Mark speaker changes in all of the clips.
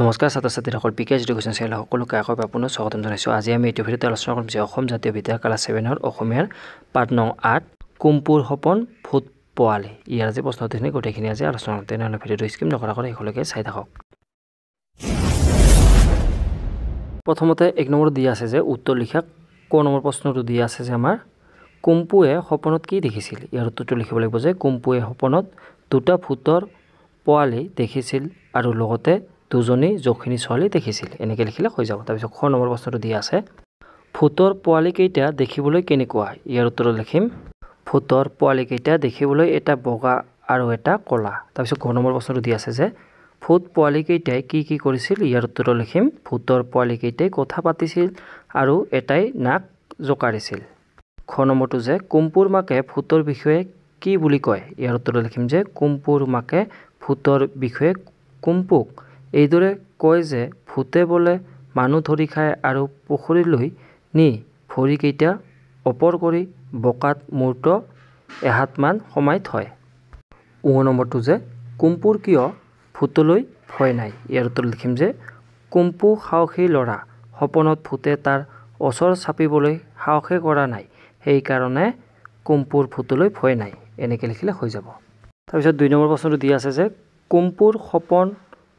Speaker 1: নমস্কাৰ ছাত্ৰ-ছাত্ৰীসকল পিকে education channel সকলোকে আকৌ পুনৰ স্বাগতম জনাইছোঁ। আজি আমি এইটো ভিডিঅ'ত আলোচনা কৰিম যে অসম জাতীয় বিদ্যালয় ক্লাছ 7ৰ অসমীয়াৰ পাঠ নং 8 কুম্পুৰ সপোন ভূত পোৱালি। ইয়াৰ আজি প্ৰশ্নখিনি গোটেইখিনি আজি আলোচনা কৰিম। তেনেহ'লে ভিডিঅ'টো স্কিপ নকৰাকৈ শেষলৈকে চাই থাকক। প্ৰথমতে 1 নম্বৰ দিয়া আছে যে উত্তৰ লিখা। ক নম্বৰ প্ৰশ্নটো দিয়া আছে যে আমাৰ কুম্পুৱে সপোনত কি দেখিছিল। ইয়াৰ উত্তৰটো লিখিব লাগিব যে কুম্পুৱে সপোনত দুটা ভূতৰ পোৱালি দেখিছিল আৰু লগতে দুজনী যখিনী ছোৱালী দেখিছিল। এনেকৈ লিখিলে হৈ যাব। তাৰপিছত খ নম্বৰ প্ৰশ্নটো দিয়া আছে ভূতৰ পোৱালীকেইটা দেখিবলৈ কেনেকুৱা। ইয়াৰ উত্তৰত লিখিম ভূতৰ পোৱালীকেইটা দেখিবলৈ এটা বগা আৰু এটা ক'লা। তাৰপিছত গ নম্বৰ প্ৰশ্নটো দিয়া আছে যে ভূত পোৱালীকেইটাই কি কি কৰিছিল। ইয়াৰ উত্তৰত লিখিম ভূতৰ পোৱালীকেইটাই কথা পাতিছিল আৰু এটাই নাক জোকাৰিছিল। খ নম্বৰটো যে কুম্পুৰ মাকে ভূতৰ বিষয়ে কি বুলি কয়। ইয়াৰ উত্তৰত লিখিম যে কুম্পুৰ মাকে ভূতৰ বিষয়ে কুম্পুক এইদৰে কয় যে ভূতে বোলে মানুহ ধৰি খায় আৰু পুখুৰীলৈ নি ভৰিকেইটা ওপৰ কৰি বোকাত মূৰটো এহাতমান সোমাই থয়। ঙ নম্বৰটো যে কুম্পুৰ কিয় ভূতলৈ ভয় নাই। ইয়াৰ উত্তৰত লিখিম যে কুম্পু সাহসী ল'ৰা, সপোনত ভূতে তাৰ ওচৰ চাপিবলৈ সাহসে কৰা নাই, সেইকাৰণে কুম্পুৰ ভূতলৈ ভয় নাই। এনেকৈ লিখিলে হৈ যাব। তাৰপিছত 2 নম্বৰ প্ৰশ্নটো দিয়া আছে যে কুম্পুৰ সপোন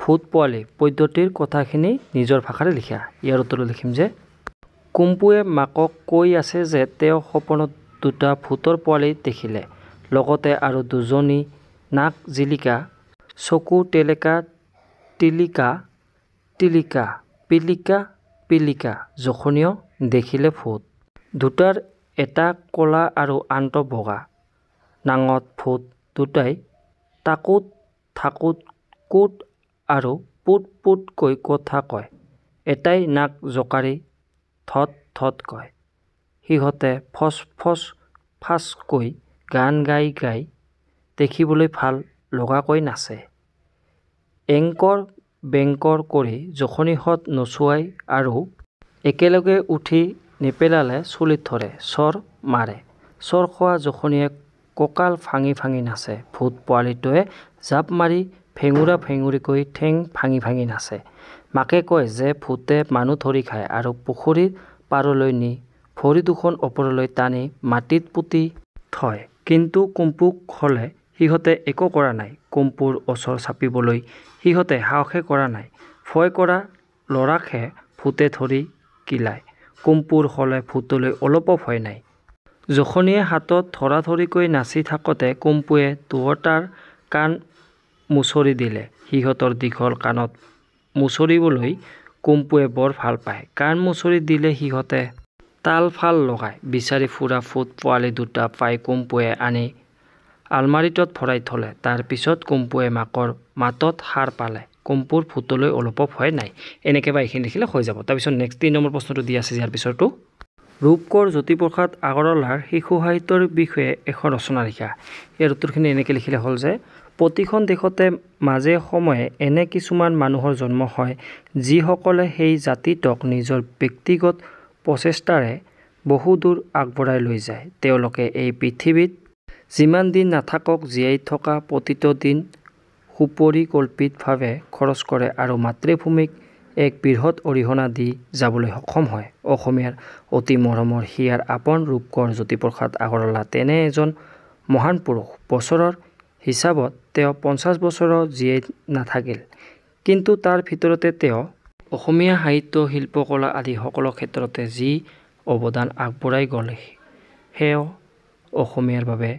Speaker 1: ভূত পোৱালি পদ্ধতিৰ কথাখিনি নিজৰ ভাষাৰে লিখা। ইয়াৰ উত্তৰত লিখিম যে কুম্পুৱে মাকক কৈ আছে যে তেওঁ সপোনত দুটা ভূতৰ পোৱালি দেখিলে, লগতে আৰু দুজনী নাক জিলিকা, চকু টেলেকা টিলিকা টিলিকা পিলিকা পিলিকা যখনীয় দেখিলে ভূত। দুটাৰ এটা ক'লা আৰু আনটো বগা। নাঙত ভূত দুটাই তাকুত থাকুত কুট আৰু পুট পুটকৈ কথা কয়। এটাই নাক জোকাৰি থত থত কয়। সিহঁতে ফচ ফচ ফাচকৈ গান গাই গাই দেখিবলৈ ভাল লগাকৈ নাচে। এংকৰ বেংকৰ কৰি যখনীহঁত নচুৱাই আৰু একেলগে উঠি নেপেলালে চুলিত ধৰে, চৰ মাৰে। চৰ খোৱা যখনীয়ে কঁকাল ভাঙি ভাঙি নাচে। ভূত পোৱালিটোৱে জাপ মাৰি ফেঙুৰা ফেঙুৰিকৈ ঠেং ভাঙি ভাঙি নাচে। মাকে কয় যে ভূতে মানুহ ধৰি খায় আৰু পুখুৰীৰ পাৰলৈ নি ভৰি দুখন ওপৰলৈ টানি মাটিত পুতি থয়। কিন্তু কুম্পুক হ'লে সিহঁতে একো কৰা নাই। কুম্পুৰ ওচৰ চাপিবলৈ সিহঁতে সাহসে কৰা নাই। ভয় কৰা ল'ৰাকহে ভূতে ধৰি কিলায়। কুম্পুৰ হ'লে ভূতলৈ অলপো ভয় নাই। যখনীয়ে হাতত ধৰাধৰিকৈ নাচি থাকোঁতে কুম্পুৱে দুয়োটাৰ কাণ মুচৰি দিলে। সিহঁতৰ দীঘল কাণত মুচৰিবলৈ কুম্পুৱে বৰ ভাল পায়। কাণ মুচৰি দিলে সিহঁতে তাল ফাল লগায়। বিচাৰি ফুৰা ভূত পোৱালি দুটা পাই কুম্পুৱে আনি আলমাৰিটোত ভৰাই থলে। তাৰ পিছত কুম্পুৱে মাকৰ মাতত সাৰ পালে। কুম্পুৰ ভূতলৈ অলপো ভয় নাই। এনেকৈ বা এইখিনি লিখিলে হৈ যাব। তাৰপিছত নেক্সট 3 নম্বৰ প্ৰশ্নটো দিয়া আছে ইয়াৰ পিছৰটো ৰূপকোঁৱৰ জ্যোতিপ্ৰসাদ আগৰৱালাৰ শিশু সাহিত্যৰ বিষয়ে এখন ৰচনা লিখা। ইয়াৰ উত্তৰখিনি এনেকৈ লিখিলে হ'ল যে প্ৰতিখন দেশতে মাজে সময়ে এনে কিছুমান মানুহৰ জন্ম হয় যিসকলে সেই জাতিটোক নিজৰ ব্যক্তিগত প্ৰচেষ্টাৰে বহুদূৰ আগবঢ়াই লৈ যায়। তেওঁলোকে এই পৃথিৱীত যিমান দিন নাথাকক জীয়াই থকা প্ৰতিটো দিন সুপৰিকল্পিতভাৱে খৰচ কৰে আৰু মাতৃভূমিক এক বৃহৎ অৰিহণা দি যাবলৈ সক্ষম হয়। অসমীয়াৰ অতি মৰমৰ হিয়াৰ আপোন ৰূপকোঁৱৰ জ্যোতিপ্ৰসাদ আগৰৱালা তেনে এজন মহান পুৰুষ। বছৰৰ হিচাপত তেওঁ 50 বছৰো জীয়াই নাথাকিল, কিন্তু তাৰ ভিতৰতে তেওঁ অসমীয়া সাহিত্য শিল্পকলা আদি সকলো ক্ষেত্ৰতে যি অৱদান আগবঢ়াই গ'ল সেয়া অসমীয়াৰ বাবে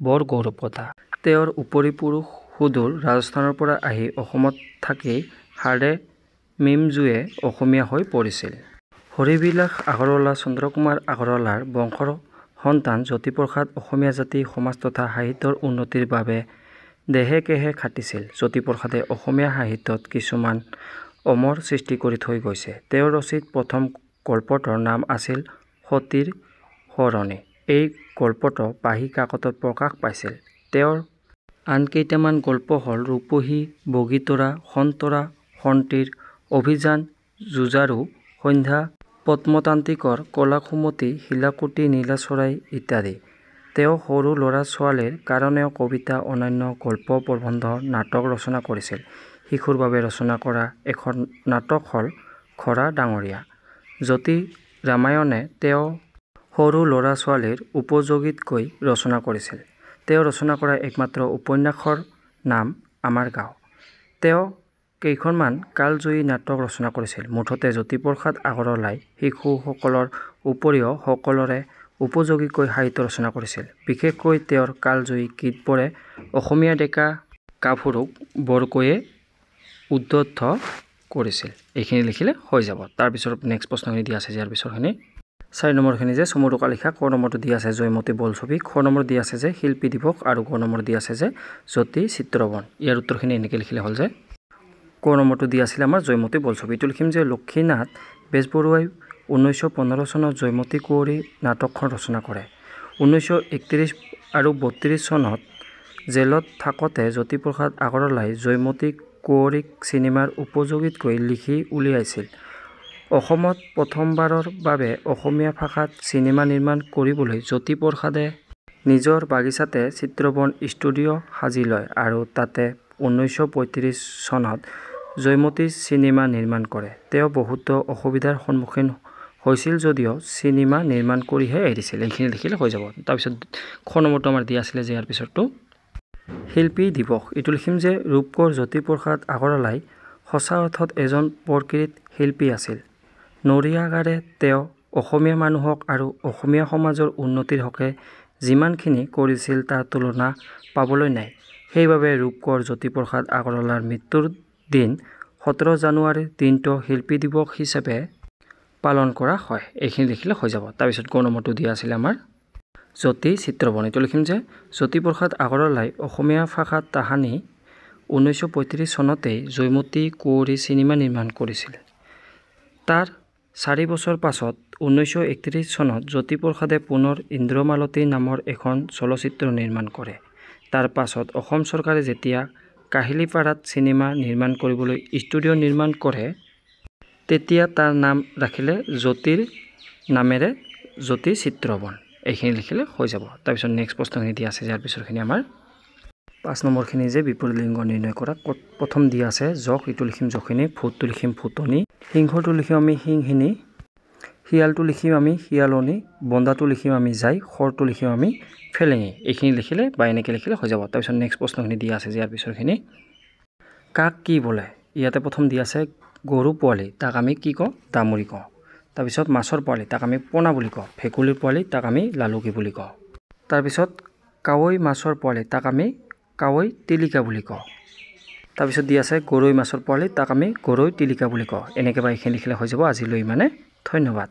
Speaker 1: বৰ গৌৰৱ কথা। তেওঁৰ উপৰি পুৰুষ সুদূৰ ৰাজস্থানৰ পৰা আহি অসমত থাকি হাড়ে মিমজুৱে অসমীয়া হৈ পৰিছিল। হৰিবিলাস আগৰৱালা চন্দ্ৰকুমাৰ আগৰৱালাৰ বংশৰ সন্তান জ্যোতিপ্ৰসাদ অসমীয়া জাতি সমাজ তথা সাহিত্যৰ উন্নতিৰ বাবে দেহে কেহে খাটিছিল। জ্যোতিপ্ৰসাদে অসমীয়া সাহিত্যত কিছুমান অমৰ সৃষ্টি কৰি থৈ গৈছে। তেওঁৰ ৰচিত প্ৰথম গল্পটোৰ নাম আছিল সতীৰ সোঁৱৰণী। এই গল্পটো বাঁহী কাকতত প্ৰকাশ পাইছিল। তেওঁৰ আন কেইটামান গল্প হ'ল ৰূপহী, বগীতৰা, সোণতৰা, সোণতীৰ অভিযান, যুঁজাৰু সন্ধ্যা, পদ্মতান্ত্ৰিকৰ কলাকুমুটি, শিলাকুটি, নীলাচৰাই ইত্যাদি। তেওঁ সৰু ল'ৰা ছোৱালীৰ কাৰণেও কবিতা, অন্যান্য গল্প, প্ৰবন্ধ, নাটক ৰচনা কৰিছিল। শিশুৰ বাবে ৰচনা কৰা এখন নাটক হ'ল খৰা ডাঙৰীয়া। জ্যোতি ৰামায়ণে তেওঁ সৰু ল'ৰা-ছোৱালীৰ উপযোগীতকৈ ৰচনা কৰিছিল। তেওঁ ৰচনা কৰা একমাত্ৰ উপন্যাসৰ নাম আমাৰ গাঁও। তেওঁ কেইখনমান কালজয়ী নাটক ৰচনা কৰিছিল। মুঠতে জ্যোতিপ্ৰসাদ আগৰৱালাই শিশুসকলৰ উপৰিও সকলোৰে উপযোগীকৈ সাহিত্য ৰচনা কৰিছিল। বিশেষকৈ তেওঁৰ কালজয়ী গীতবোৰে অসমীয়া ডেকা গাভৰুক বৰকৈয়ে উদ্বুদ্ধ কৰিছিল। এইখিনি লিখিলে হৈ যাব। তাৰপিছত নেক্সট প্ৰশ্নখিনি দিয়া আছে, ইয়াৰ পিছৰখিনি 4 নম্বৰখিনি যে চমু টোকা লিখা, ক নম্বৰটো দিয়া আছে জয়মতী বোলছবি, খ নম্বৰ দিয়া আছে যে শিল্পী দিৱস আৰু গ নম্বৰ দিয়া আছে যে জ্যোতি চিত্ৰবন। ইয়াৰ উত্তৰখিনি এনেকৈ লিখিলে হ'ল যে ক নম্বৰটো দিয়া আছিলে আমাৰ জয়মতী বোলছবি। এইটো লিখিম যে লক্ষীনাথ বেজবৰুৱাই 1915 চনত জয়মতী কুঁৱৰী নাটকখন ৰচনা কৰে। 1931 আৰু 32 চনত জেলত থাকোঁতে জ্যোতিপ্ৰসাদ আগৰৱালাই জয়মতী কুঁৱৰীক চিনেমাৰ উপযোগীতকৈ লিখি উলিয়াইছিল। অসমত প্ৰথমবাৰৰ বাবে অসমীয়া ভাষাত চিনেমা নিৰ্মাণ কৰিবলৈ জ্যোতিপ্ৰসাদে নিজৰ বাগিচাতে চিত্ৰবন ষ্টুডিঅ' সাজি লয় আৰু তাতে 1935 চনত জয়মতী চিনেমা নিৰ্মাণ কৰে। তেওঁ বহুতো অসুবিধাৰ সন্মুখীন হৈছিল যদিও চিনেমা নিৰ্মাণ কৰিহে এৰিছিল। এইখিনি লিখিলে হৈ যাব। তাৰপিছত খ নম্বৰটো আমাৰ দিয়া আছিলে যে ইয়াৰ পিছৰটো শিল্পী দিৱস। এইটো লিখিম যে ৰূপকোঁৱৰ জ্যোতিপ্ৰসাদ আগৰৱালাই সঁচা অৰ্থত এজন প্ৰকৃত শিল্পী আছিল। নৰিয়াগাৰে তেওঁ অসমীয়া মানুহক আৰু অসমীয়া সমাজৰ উন্নতিৰ হকে যিমানখিনি কৰিছিল তাৰ তুলনা পাবলৈ নাই। সেইবাবে ৰূপকোঁৱৰ জ্যোতিপ্ৰসাদ আগৰৱালাৰ মৃত্যুৰ দিন 17 জানুৱাৰীৰ দিনটো শিল্পী দিৱস হিচাপে পালন কৰা হয়। এইখিনি লিখিলে হৈ যাব। তাৰপিছত গ নম্বৰটো দিয়া আছিলে আমাৰ জ্যোতি চিত্ৰবন। এইটো লিখিম যে জ্যোতিপ্ৰসাদ আগৰৱালাই অসমীয়া ভাষাত তাহানি 1935 চনতেই জয়মতী কুঁৱৰী চিনেমা নিৰ্মাণ কৰিছিল। তাৰ 4 বছৰ পাছত 1931 চনত জ্যোতিপ্ৰসাদে পুনৰ ইন্দ্ৰমালতী নামৰ এখন চলচ্চিত্ৰ নিৰ্মাণ কৰে। তাৰ পাছত অসম চৰকাৰে যেতিয়া কাহিলীপাৰাত চিনেমা নিৰ্মাণ কৰিবলৈ ষ্টুডিঅ' নিৰ্মাণ কৰে তেতিয়া তাৰ নাম ৰাখিলে জ্যোতিৰ নামেৰে জ্যোতি চিত্ৰবন। এইখিনি লিখিলে হৈ যাব। তাৰপিছত নেক্সট প্ৰশ্নখিনি দিয়া আছে, ইয়াৰ পিছৰখিনি আমাৰ 5 নম্বৰখিনি যে বিপৰীত লিংগ নিৰ্ণয় কৰা। প্ৰথম দিয়া আছে জখ, এইটো লিখিম জখিনি, ভূতটো লিখিম ভূতনি, সিংহটো লিখিম আমি সিংহিনী, শিয়ালটো লিখিম আমি শিয়ালনি, বন্দাটো লিখিম আমি জাই, খৰটো লিখিম আমি ফেলেঙি। এইখিনি লিখিলে বা এনেকৈ লিখিলে হৈ যাব। তাৰপিছত নেক্সট প্ৰশ্নখিনি দিয়া আছে যে ইয়াৰ পিছৰখিনি কাক কি বোলে। ইয়াতে প্ৰথম দিয়া আছে গৰু পোৱালি, তাক আমি কি কওঁ, দামুৰি কওঁ। তাৰপিছত মাছৰ পোৱালি, তাক আমি পোনা বুলি কওঁ। ভেকুলীৰ পোৱালি, তাক আমি লালুকি বুলি কওঁ। তাৰপিছত কাৱৈ মাছৰ পোৱালি, তাক আমি কাৱৈ টিলিকা বুলি কওঁ। তাৰপিছত দিয়া আছে গৰৈ মাছৰ পোৱালি, তাক আমি গৰৈ টিলিকা বুলি কওঁ। এনেকৈ বা এইখিনি লিখিলে হৈ যাব। আজিলৈ ইমানে, ধন্যবাদ।